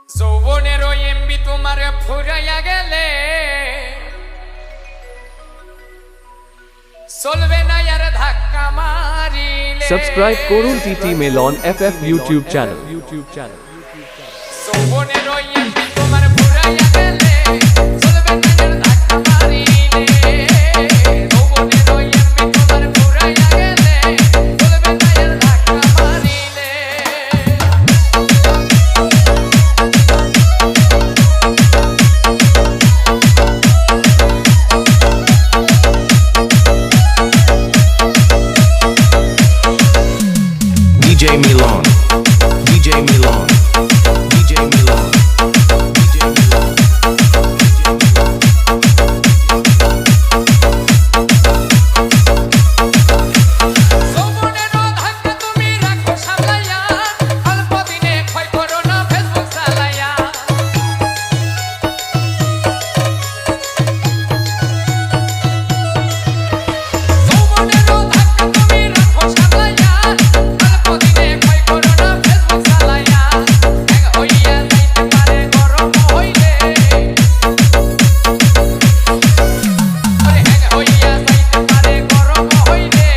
যৌবনেরও MB তোমার ফুরাইয়া গেলে চলবে না আর ধাক্কা মারিলে। সাবস্ক্রাইব করুন TT melon FF YouTube channel. যৌবনেরও এমবি তোমার ফুরাইয়া গেলে চলবে না আর ধাক্কা মারিলে। যৌবনেরও এমবি তোমার ফুরাইয়া গেলে চলবে না আর ধাক্কা মারিলে। DJ Milan, DJ Milan, DJ Milan, DJ Milan. যৌবনেরও ধাক্কা তুমি রাখো সামলাইয়া, অল্প দিনে ক্ষয় করো না ফেসবুক চালাইয়া। যৌবনেরও ধাক্কা তুমি রাখো সামলাইয়া, অল্প দিনে ক্ষয় করো না ফেসবুক চালাইয়া। এক হইয়া যাইতে পারে গরম হইলে, ওরে এক হইয়া যাইতে পারে গরম হইলে।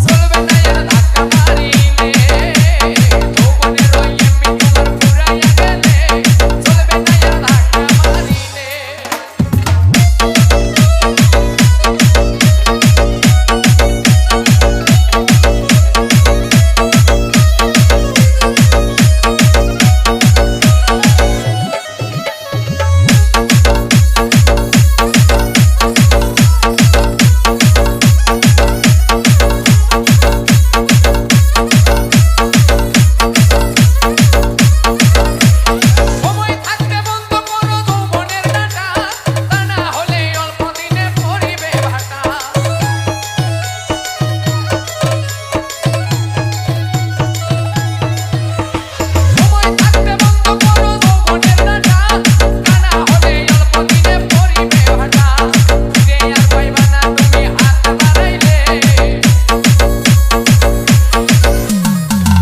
চলবে না আর ধাক্কা মারিলে। যৌবনেরও এমবি তোমার ফুরাইয়া গেলে চলবে না আর ধাক্কা মারিলে। সময় থাকতে বন্ধ করো যৌবনের ডাটা, তা না হলে অল্প দিনে পড়িবে ভাটা। সময় থাকতে বন্ধ করো যৌবনের ডাটা, তা না হলে অল্প দিনে পড়িবে ভাটা। ফিরে আর পাইবা না তুমি হাত বাড়াইলে,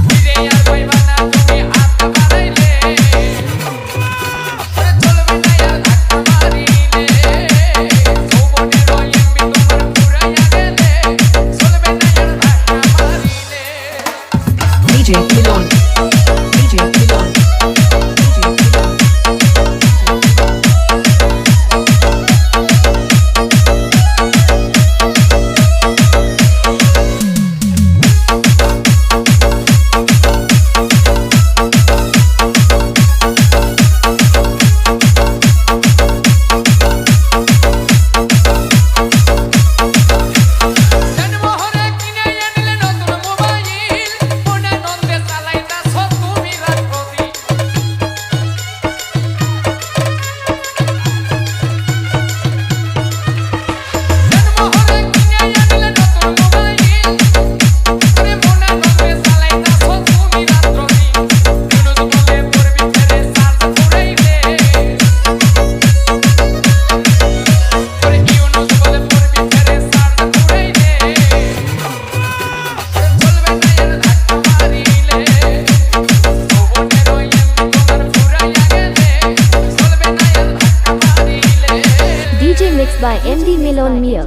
ফিরে আর পাইবা না তুমি হাত বাড়াইলে। চলবে না আর ধাক্কা মারিলে। যৌবনেরও এমবি তোমার ফুরাইয়া গেলে চলবে না আর ধাক্কা মারিলে। DJ Milan, DJ Milan, DJ Milan. জন্মহরে কিনে আনলে নতুন মোবাইল, মনে নন্দে চালাইতাছ তুমি রাত্রি। জন্মহরে কিনে আনলে নতুন মোবাইল, ওরে মনে নন্দে চালাইতাছ তুমি রাত্রি। ইউনুস বলে পড়বি ছেড়ে চার্জ ফুরাইলে, ওরে ইউনুস বলে পড়বি ছেড়ে চার্জ ফুরাইলে। চলবে না আর ধাক্কা মারিলে। যৌবনেরও এমবি তোমার ফুরাইয়া গেলে চলবে না আর ধাক্কা মারিলে। DJ mixed by MD Milon Mia.